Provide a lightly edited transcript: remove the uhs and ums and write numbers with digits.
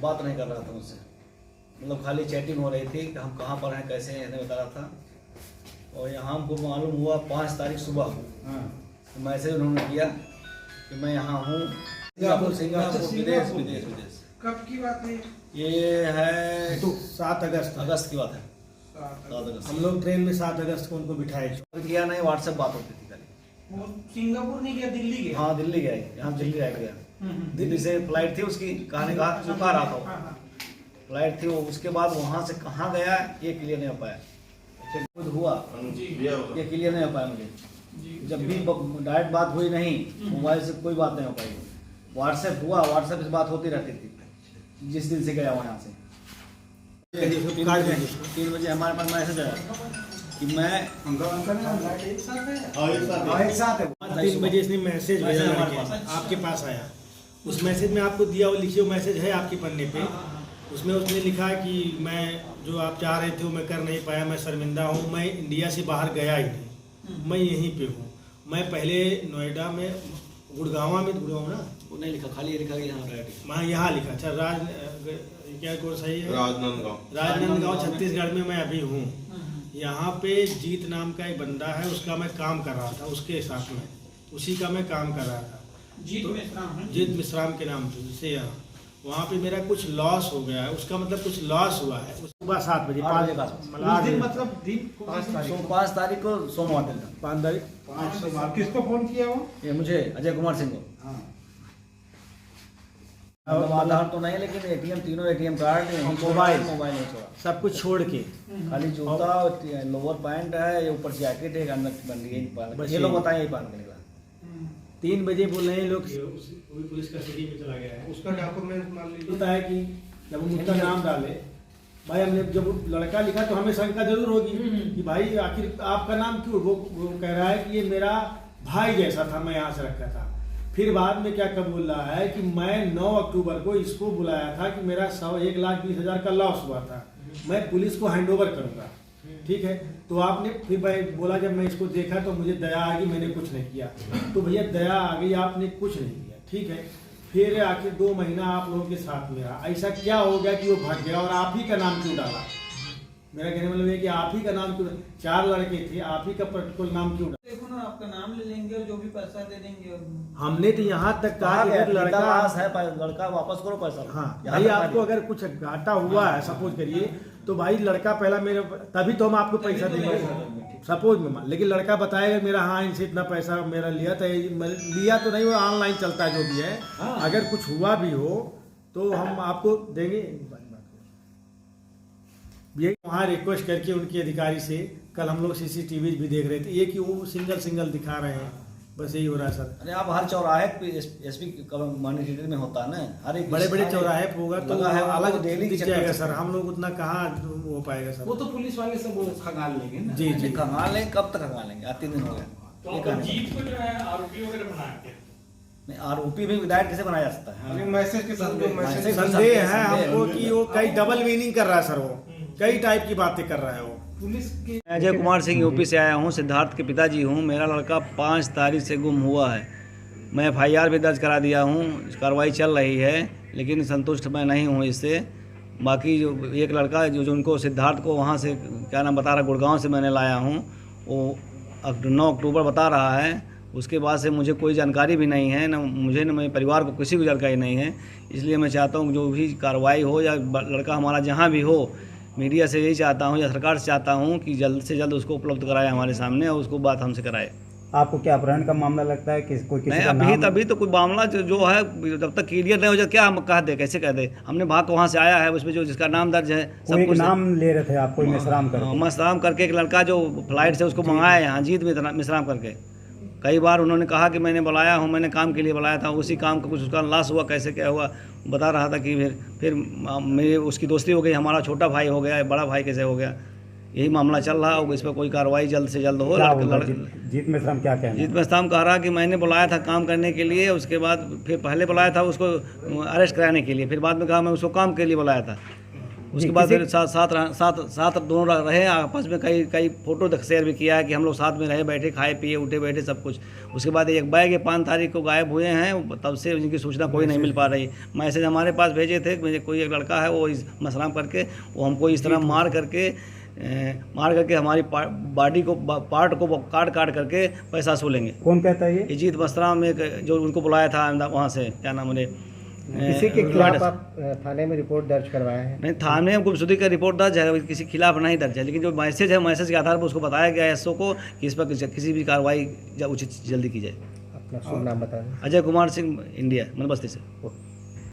बात नहीं कर रहा था मुझसे, मतलब खाली चैटिंग हो रही थी कि हम कहाँ पर हैं कैसे हैं, बता रहा था। और यहाँ हमको मालूम हुआ 5 तारीख सुबह तो मैसेज उन्होंने किया कि मैं यहाँ हूँ सिंगापुर विदेश। कब की बात है ये है 7 अगस्त की बात है। 7 अगस्त हम लोग ट्रेन में 7 अगस्त को उनको बिठाए। किया नहीं, व्हाट्सएप बात होती थी खाली। वो सिंगापुर नहीं गया, दिल्ली गया। हाँ दिल्ली गया, यहाँ दिल्ली रह गया। दिल्ली से फ्लाइट थी उसकी, कहा चुका रहा था फ्लाइट थी वो। उसके बाद वहाँ से कहाँ गया ये क्लियर नहीं हो पाया। खुद हुआ ये क्लियर नहीं हो पाया मुझे। जब भी डायरेक्ट बात हुई नहीं, मोबाइल से कोई बात नहीं हो पाई। व्हाट्सएप हुआ, व्हाट्सएप से बात होती रहती थी जिस दिन से गया वहाँ से। 3 बजे हमारे पास मैसेज आया कि मैं एक साथ है। 3 बजे इसने मैसेज भेजा लड़के, आपके पास आया। उस मैसेज में आपको दिया हुआ लिखे हुआ मैसेज है आपके पन्ने पे। उसमें उसने लिखा कि मैं जो आप चाह रहे थे वो मैं कर नहीं पाया, मैं शर्मिंदा हूँ, मैं इंडिया से बाहर गया ही नहीं, मैं यहीं पे हूँ। मैं पहले नोएडा में गुड़गांव ना वो नहीं लिखा, खाली ये लिखा कि यहाँ वहाँ यहाँ लिखा। अच्छा क्या कोड सही है? राजनांदगांव छत्तीसगढ़ में मैं अभी हूँ। यहाँ पे जीत नाम का एक बंदा है, उसका मैं काम कर रहा था, उसके साथ में उसी का मैं काम कर रहा था। जीत मिश्राम के नाम से। जिससे यहाँ वहाँ पे मेरा कुछ लॉस हो गया है, उसका मतलब कुछ लॉस हुआ है। सुबह 7 बजे 5 मतलब 5 तारीख को सोमवार दिन था। 5 तारीख किसको फोन किया वो? ये मुझे अजय कुमार सिंह को। आधार तो नहीं, लेकिन एटीएम तीनों एटीएम कार्ड मोबाइल नहीं छोड़ा, सब कुछ छोड़ के खाली जूता लोअर पैंट है, ये ऊपर जैकेट है, अंदर ये लोग बताएं यही पहन के निकला। 3 बजे बोल रहे हैं लोग पुलिस कस्टडी में चला गया है। उसका डॉक्यूमेंट मान लीजिए। होता है कि जब हम उसका नाम डाले, भाई हमने जब लड़का लिखा तो हमें शंका जरूर होगी कि भाई आखिर आपका नाम क्यों? वो कह रहा है कि ये मेरा भाई जैसा था, मैं यहाँ से रखा था। फिर बाद में क्या कब बोल रहा है कि मैं 9 अक्टूबर को इसको बुलाया था कि मेरा 1,20,000 का लॉस हुआ था, मैं पुलिस को हैंड ओवर करूँगा। ठीक है, तो आपने फिर भाई बोला जब मैं इसको देखा तो मुझे दया आ गई, मैंने कुछ नहीं किया। तो भैया दया आ गई, आपने कुछ नहीं किया। ठीक है, फिर आखिर 2 महीना आप लोगों के साथ में रहा, ऐसा क्या हो गया कि वो भाग गया? और आप ही का नाम क्यों डाला? मेरा कहने मतलब है कि आप ही का नाम क्यों? 4 लड़के थे, आप ही का पर्टिकुलर नाम क्यों डाला? देखो ना, आपका नाम ले लेंगे और जो भी पैसा दे देंगे। हमने तो यहाँ तक कहा कि अगर लड़का वापस करो पैसा। हाँ भाई, आपको अगर कुछ घाटा हुआ है सपोज करिए, तो भाई लड़का पहला मेरे, तभी तो हम आपको पैसा देंगे सपोज में। लेकिन लड़का बताएगा मेरा हाँ इनसे इतना पैसा मेरा लिया था, लिया तो नहीं, वो ऑनलाइन चलता है जो भी है। अगर कुछ हुआ भी हो तो हम आपको देंगे। ये वहाँ रिक्वेस्ट करके उनके अधिकारी से कल हम लोग सीसीटीवी भी देख रहे थे, ये कि वो सिंगल दिखा रहे हैं, बस यही हो रहा है सर। अरे आप हर चौराहे पे एसपी मॉनिटरिंग में होता है ना, हर एक बड़े चौराहे पे होगा तो अलग डेली दिख जाएगा सर। हम लोग उतना कहाँ हो पाएगा सर? वो तो पुलिस वाले सब खंगाल लेंगे ना। जी खंगाल लेंगे। कब तक खंगाल लेंगे? 3 दिन हो गए। तो जीत को जो है आरोपी वगैरह बनाया क्या? नहीं, आरोपी भी विधायक कैसे बनाया जा सकता है? मैसेज के साथ संदेह है हमको कि वो कई डबल मीनिंग कर रहा है सर, वो कई टाइप की बातें कर रहा है वो। पुलिस के अजय कुमार सिंह यूपी से आया हूँ, सिद्धार्थ के पिताजी हूँ। मेरा लड़का 5 तारीख से गुम हुआ है। मैं FIR भी दर्ज करा दिया हूँ, कार्रवाई चल रही है, लेकिन संतुष्ट मैं नहीं हूँ इससे। बाकी जो एक लड़का जो उनको सिद्धार्थ को वहाँ से क्या नाम बता रहा, गुड़गांव से मैंने लाया हूँ, वो 9 अक्टूबर बता रहा है। उसके बाद से मुझे कोई जानकारी भी नहीं है, न मुझे न मेरे परिवार को किसी को जानकारी नहीं है। इसलिए मैं चाहता हूँ जो भी कार्रवाई हो या लड़का हमारा जहाँ भी हो, मीडिया से यही चाहता हूँ या सरकार से चाहता हूँ कि जल्द से जल्द उसको उपलब्ध कराए हमारे सामने और उसको बात हमसे कराए। आपको क्या अपहरण का मामला लगता है? कोई किसी का नहीं, अभी तो कोई मामला जो है जब तक क्लियर नहीं हो जाए क्या हम कह दे, कैसे कह दे? हमने भाग वहाँ से आया है, उसमें जो जिसका नाम दर्ज है सब कुछ नाम ले रहे थे आप, कोई मिश्राम करके एक लड़का जो फ्लाइट से उसको मंगाया यहाँ, जीत मिश्राम करके। कई बार उन्होंने कहा कि मैंने बुलाया हूँ, मैंने काम के लिए बुलाया था, उसी काम का कुछ उसका लॉस हुआ, कैसे क्या हुआ बता रहा था कि फिर मेरी उसकी दोस्ती हो गई, हमारा छोटा भाई हो गया, बड़ा भाई कैसे हो गया, यही मामला चल रहा है। इस पर कोई कार्रवाई जल्द से जल्द हो। जीत मिश्राम क्या कहना? जीत मिश्राम कह रहा कि मैंने बुलाया था काम करने के लिए, उसके बाद फिर पहले बुलाया था उसको अरेस्ट कराने के लिए, फिर बाद में कहा मैं उसको काम के लिए बुलाया था। उसके बाद फिर साथ दोनों रहे आपस में, कई फोटो शेयर भी किया है कि हम लोग साथ में रहे, बैठे, खाए पिए, उठे बैठे सब कुछ। उसके बाद एक बैग 5 तारीख को गायब हुए हैं, तब से उनकी सूचना कोई नहीं मिल पा रही। मैसेज हमारे पास भेजे थे, मुझे कोई एक लड़का है वो मसराम करके, वो हमको इस तरह मार करके हमारी बॉडी को, पार्ट को काट करके पैसा वसूलेंगे। कौन कहता है ये? जीत मसराम में जो उनको बुलाया था वहाँ से, क्या नाम है, किसी के खिलाफ आप थाने में रिपोर्ट दर्ज करवाए हैं? नहीं, थाने में गुमशुदगी का रिपोर्ट दर्ज है, किसी के खिलाफ नहीं दर्ज है, लेकिन जो मैसेज है, मैसेज के आधार पर उसको बताया गया है एसओ को कि इस पर किसी भी कार्रवाई उचित जल्दी की जाए। अपना शुभ नाम बता दें। अजय कुमार सिंह, इंडिया, मनबस्ती से।